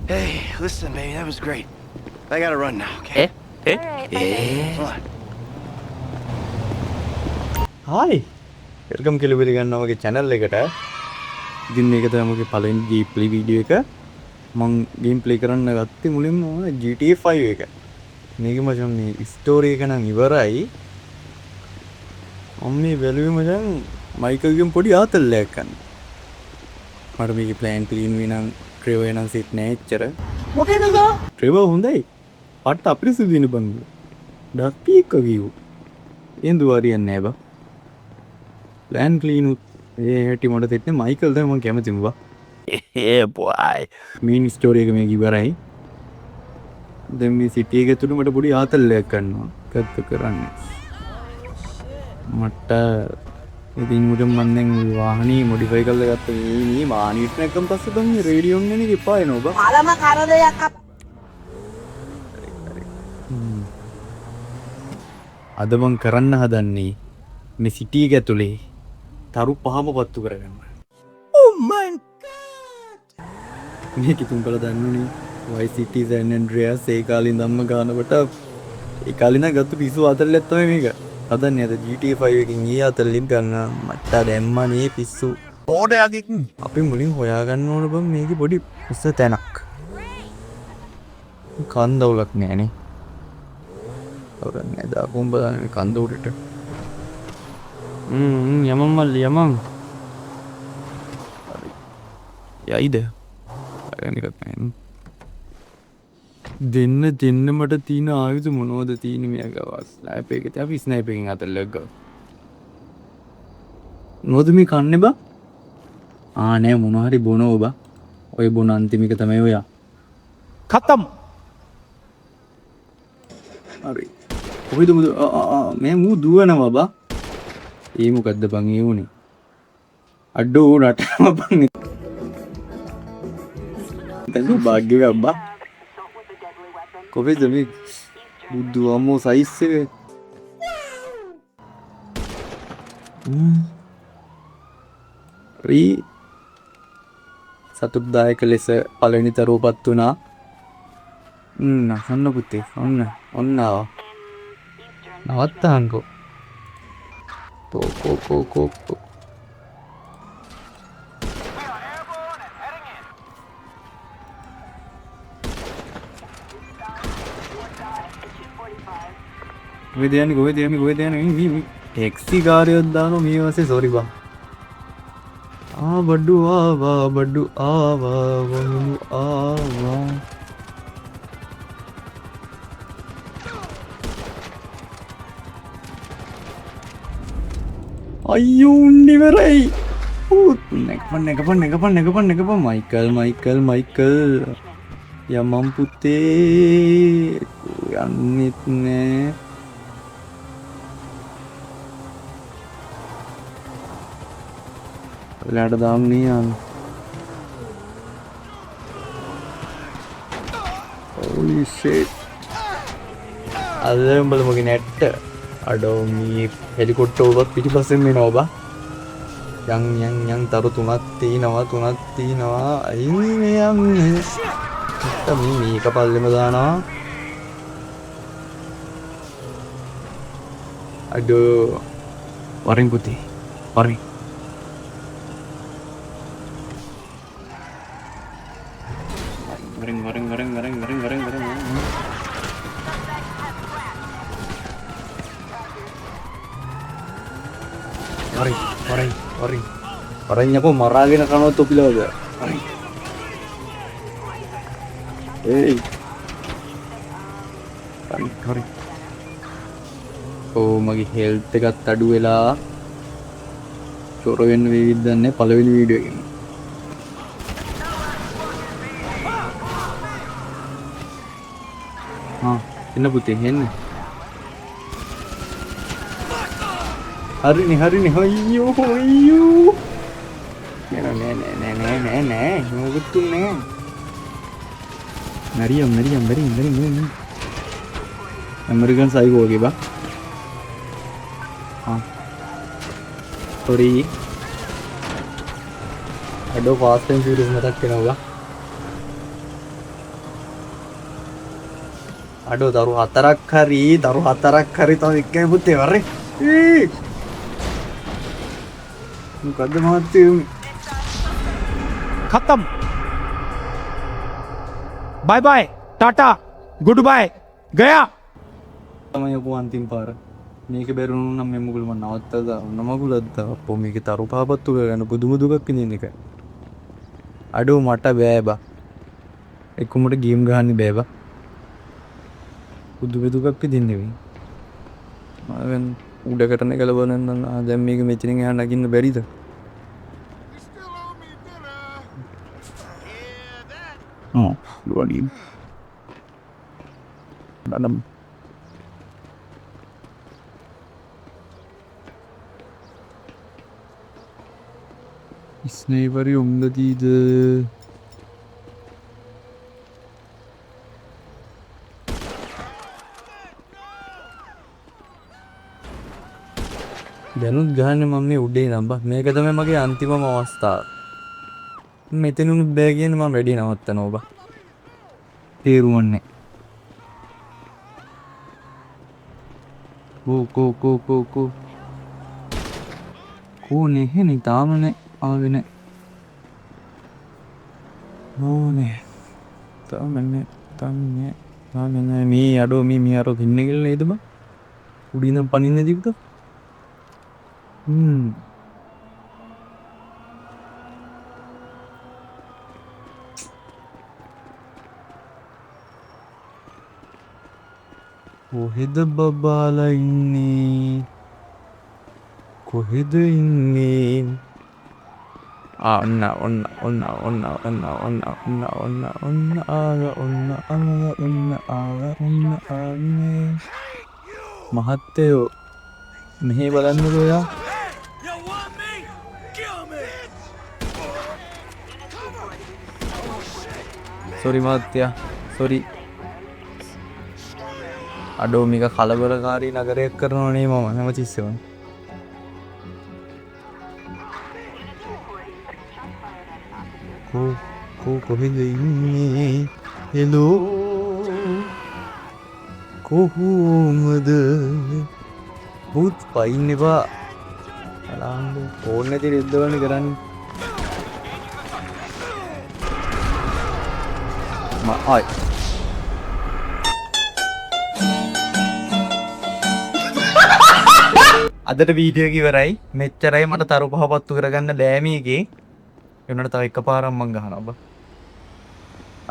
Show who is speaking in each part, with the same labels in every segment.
Speaker 1: Hey, listen, baby, that was great. I gotta run now, okay? Come on.
Speaker 2: Hi welcome කියලා පිළිගන්නවා මගේ channel එකට. ඉතින් මේක තමයි මගේ පළවෙනි gameplay video එක. මම gameplay කරන්න ගත්තේ මුලින්ම GTA 5 එක. මේක මචං මේ story එක නම් ඉවරයි. මම මේ බැලුවේ මචං මයිකල්ගෙන් පොඩි ආතල්ලයක් ගන්න. මට මේකේ plan clean වෙනනම් ට්‍රෙවර් නම් සිත් නෑ එච්චර. මොකේද ගා? ට්‍රෙවර් හොඳයි. පට්ට අපිරිසුදු දින බං. ඩස්ටි එක view. එන්දු හරියන්නේ නෑ බං. plan clean ඒ හැටි මට තෙන්නේ මයිකල් තමයි මම කැමතිම බා.
Speaker 1: Yeah, boy.
Speaker 2: main story එක මේක ඉවරයි. දැන් මේ city එක තුල මට පොඩි ආතල්ලයක් ගන්නවා. කත්ත කරන්නේ. මට ඉතින් මුදම් මම දැන් වාහනේ modify කරලා ගත්ත මේ වාහනේට නැග්ගම පස්සේ බං මේ රේඩියෝ එක නේ එපා වෙනවා බා.
Speaker 3: අලම කරදයක්
Speaker 2: අද මං කරන්න හදන්නේ මේ city එක ඇතුලේ තරු පහම පත්තු කරගන්න.
Speaker 1: Oh my god!
Speaker 2: මේක ඉතින් බල දන්නුනේ Vice City San Andreas ඒ කාලේ ඉඳන්ම ගන්නකොට ඒ කාලේ නම් ගත්ත පිස්සු අතරලෙත් තමයි මේක. හදන්නේ අද GTA 5 එකකින් ඊ අතරලින් ගන්න මට දැම්මා මේ පිස්සු.
Speaker 1: ඕඩයකින්
Speaker 2: අපි මුලින් හොයාගන්න ඕන බං මේකේ පොඩි උස්ස තැනක්. කන්දවුලක් නෑනේ. අවරන්නේ දාපුම් බලන්න කන්ද උඩට. යමන් මල්ලි යමන්. හරි. යයිද? අරගෙන එකක් නෑ. දෙන්න මට තියෙන ආයුධ මොනවද තියෙන්නේ මෙයාග ස්නයිපර් එකේ. අපි ස්නයිපර් එකෙන් අතල්ලක් ගා. මොකද මේ කන්නේ බා? නෑ මොනවා හරි බොනෝ බා. ඔය බොන අන්තිම එක තමයි ඔයා.
Speaker 1: खत्म.
Speaker 2: හරි. කොහෙද මේ මූ දුවනවා බා. ඒ මොකද්ද බං ඒ උනේ? අඩෝ නටම බං. දැන් භාග්‍යයක් බා. කොහෙද මේ බුදු අම්මෝ සයිස් එක? రీ සතුටුදායක ලෙස පළවෙනි තරෝපත් වුණා. නහන්න පුතේ. ඔන්න ආවා. නවත්තහන්කෝ. කෝ කොහෙද යන්නේ මේ ටැක්සි කාරයෝ දානවා මේ වාසේ සෝරි බං. බඩු ආවා වනු ආවා. අයියෝ ඉවරයි. නැගපන් මයිකල් යමම් පුතේ යන්නෙත් නෑ. ඔයාලට දාන්නේ යන්න. holy shit. අද උඹලා මගේ නැට්ට අඩෝ මේ හෙලිකොප්ටර් එකක් පිටිපස්සෙන් එනවා බා. යන් තරු තුනක් තියෙනවා. අයින් මේ යන්නේ. මේක පල්ලෙම දානවා. අඩෝ වරින් පුතේ වරින්. Orangnya kok marahin kan tuh pilot ya. Hori. Oh magi health එකත් අඩු වෙලා චොර වෙන්න වේවිද දන්නේ පළවෙනි වීඩියෝ එකෙන්. එන්න පුතේ එන්න. හරිනේ අයියෝ. නෑ මොකද නෑ. Meriam. American Psycho වගේ බා. sorry. අඩෝ fast and furious මතක් වෙනවා. අඩෝ දරු හතරක් හරි තව එක්කයි පුතේ වරේ. මොකද්ද මහත්තයෝ?
Speaker 3: खत्म bye bye tata goodbye गया
Speaker 2: තමයි අපෝ අන්තිම පාර. මේක බැරුණු නම් මේ මුගල මම නවත්තද නමගුලද්ද අපෝ මේක තරු පහපත්තු ගන්න පුදුම දුකක් විඳින්න එක. අඩෝ මට බෑ බා. එක්කමට ගේම් ගහන්න බෑ බා. පුදුම දුකක් විඳින්නේ වෙයි. මම උඩ කරන ගලවන නම් දැන් මේක මෙතනින් එහා නගින්න බැරිද? Luanin. Dalam. इसने बड़ी उम्दती दे. දැනුත් ගහන්නේ මම මේ උඩේ නම් බා මේක තමයි මගේ අන්තිමම අවස්ථාව. මෙතනුත් බෑ කියන්නේ මම වැඩි නවත්තනවා බා. තේරුවන්නේ. කෝ නේ තාමනේ ආවේ නැහැ. ඕනේ. තාමනේ මේ අඩෝ මේ අර ඉන්නේ කියලා නේද බා? උඩින් පනින්නේ දික්ද? කොහෙද බබාලා ඉන්නේ? කොහෙද ඉන්නේ? මහත්තයෝ මෙහෙ බලන්නකෝ ඔයා. සෝරි මහත්තයා සෝරි. අඩෝ මේක කලබලකාරී නගරයක් කරනවා නේ මම හැමතිස්සෙම. කොහෙද ඉන්නේ? හෙලෝ කොහොමද? බුත් පයින් එපා. අලාම් ඕන නැති රෙද්දවන්නේ කරන්නේ. ආයි අදට වීඩියෝ එක ඉවරයි. මෙච්චරයි මට තරු පහපත්තු කරගන්න බෑමීගේ. ඒ උනට තව එකපාරක් මං ගහනවා බා.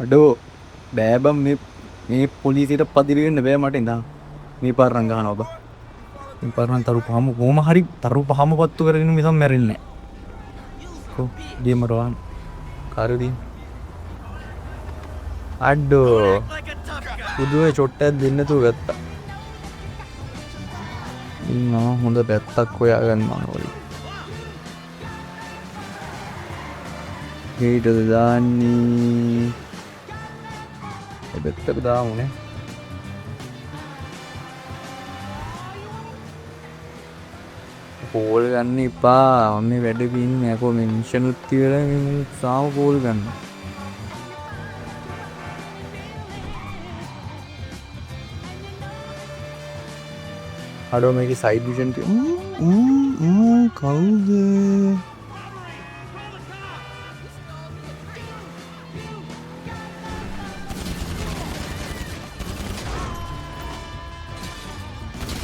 Speaker 2: අඩෝ බෑ බම් මේ පොලිසියට පදිරි වෙන්න බෑ මට ඉඳන්. මේ පාර නම් ගහනවා බා. මේ පාර නම් තරු පහම කොහොම හරි තරු පහම පත්තු කරගෙන මිසම් මැරෙන්නේ නැහැ. කො ගේමරවන් කාරුදී. අඩෝ පුදුවේ චොට්ටයක් දෙන්න තු ගත්තා. ඉන්නවා හොඳ පැත්තක් හොයාගන්නවා ඕලි. හේටද දාන්නේ? ඒ පැත්තට දාමුනේ. පෝල් ගන්න එපා. මම මේ වැඩ පින්නේ අකෝ මේ මිෂන් උත් කියලා මේ සාම පෝල් ගන්න. අඩෝ මේකේ සයිඩ් විෂන් කවුද?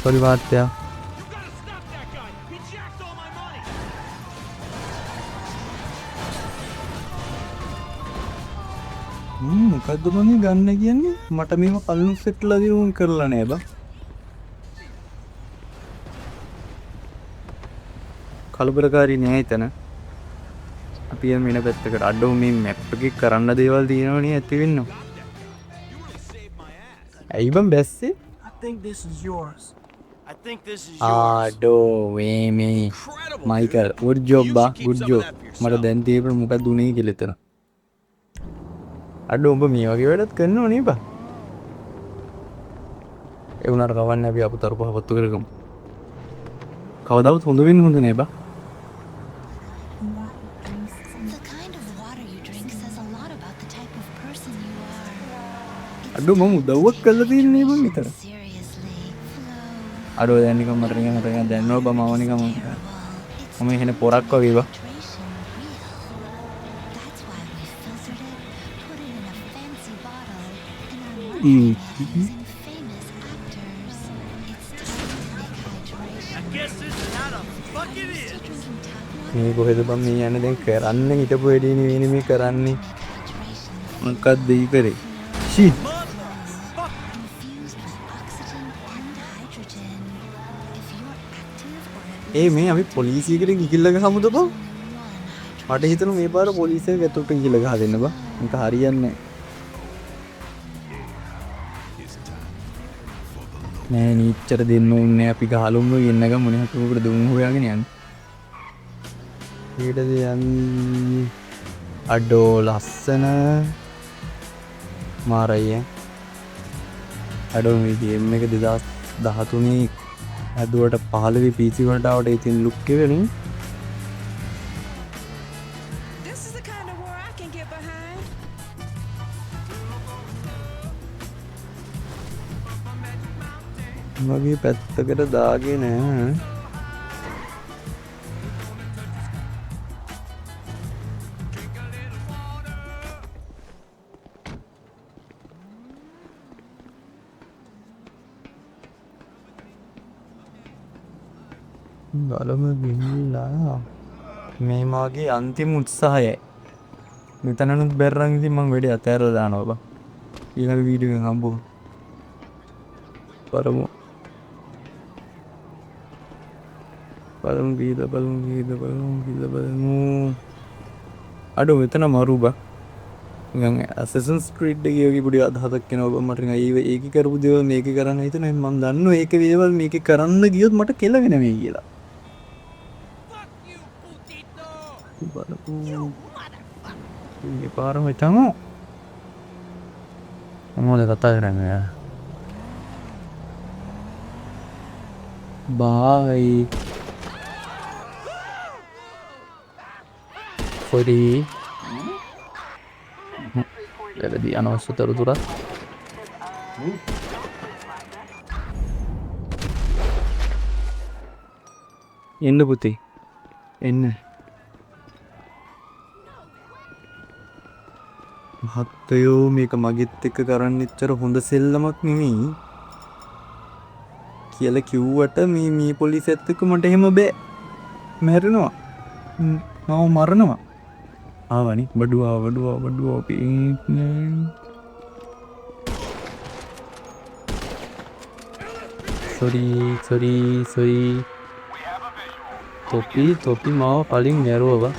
Speaker 2: සෝරි වාත්‍යා. මොකද්ද මම ගන්න කියන්නේ? මට මේව කලින් සෙට්ලා දිනුම් කරලා නෑ බා. කලබලකාරී නෑ එතන. අපි යමු වෙන පැත්තකට. අඩෝ මේ මැප් එකේ කරන්න දේවල් තියෙනවනේ ඇති වෙන්න. ඇයි බම් බැස්සේ? අඩෝ මේ මයිකල් good job බා good job. මට දැන් තේරෙන්නේ මොකක්ද උනේ කියලා එතන. අඩෝ උඹ මේ වගේ වැඩත් කරනව නේ බා. ඒ උනාට කවන්නේ අපි අපතර පහපත්තු කරගමු. කවදාවත් හොඳ වෙන්නේ හොඳ නෑ බා. අඩු මම උදව්වක් කළා තියෙන්නේ බං විතර. අඩු දැන් නිකන් මට නිකන් දැන්නව බං මම නිකන් මම එහෙන පොරක් වගේ බං. මේ කොහෙද බං මේ යන්නේ දැන් කරන්න හිටපු වෙඩේ නෙවෙයි මේ කරන්නේ. මොකක්ද ඊ කරේ? ෂී මේ අපි පොලිසියකට ගිහිල්ලා ගහමුද බං? මට හිතෙනවා මේ පාර පොලිසිය ගැතුට ගිහිල්ලා ගහ දෙන්න බං. මේක හරියන්නේ නෑ. නීච්චර දෙන්න ඕනේ අපි ගහලුම්ම ගෙන්න ගමු නේ අපුකට දුම් හොයාගෙන යන්න. ඊටද යන්නේ අඩෝ ලස්සන මාරයි අඩෝ මේ ගේම් එක 2013 ඇදුවට 15 PC වලට ආවට ඉතින් ලුක් එක වෙනින් මගේ පැත්තකට දාගෙන ගලම ගිහිල්ලා මේ මාගේ අන්තිම උත්සාහයයි. මෙතනනුත් බැරරන් ඉතින් මම වැඩේ අතෑරලා දානවා බං. ඊළඟ වීඩියෝ එකෙන් හම්බුමු. බලමු අඩෝ මෙතන මරු බං. නිකන් Assassin's Creed එකේ වගේ පොඩි අදහසක් එනවා බං මට. නිකන් ඒක කරපු දේවල් මේක කරන්න හිතෙනවා. මම දන්නවා ඒක දේවල් මේක කරන්න ගියොත් මට කෙලවෙන මේ කියලා. බලපු මේ පාරම හිටමු. මොනවද කතා කරන්නේ? බයි පොඩි ලැබදී අනවශ්‍ය තොරතුරක් එන්න පුතේ එන්න. මහත්තයෝ මේක මගෙත් එක්ක කරන්න එච්චර හොඳ සෙල්ලමක් නෙමෙයි කියලා කිව්වට මේ පොලිසියත් එක්ක මට එහෙම බෑ. මැරෙනවා. මම මරනවා. ආවනි බඩුවා පින්නේ. sorry තොපි මාව කලින් මැරුවා.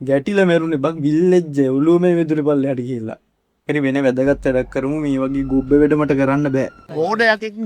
Speaker 2: ගැටිලා මැරුණේ බං විල්ලෙජ් ඔළුවම මෙදුරේ පල්ලෙහාට ගිහිල්ලා. හරි වෙන වැදගත් වැඩක් කරමු. මේ වගේ ගොබ්බ වැඩ මට කරන්න බෑ. ඕඩයක් එක්ක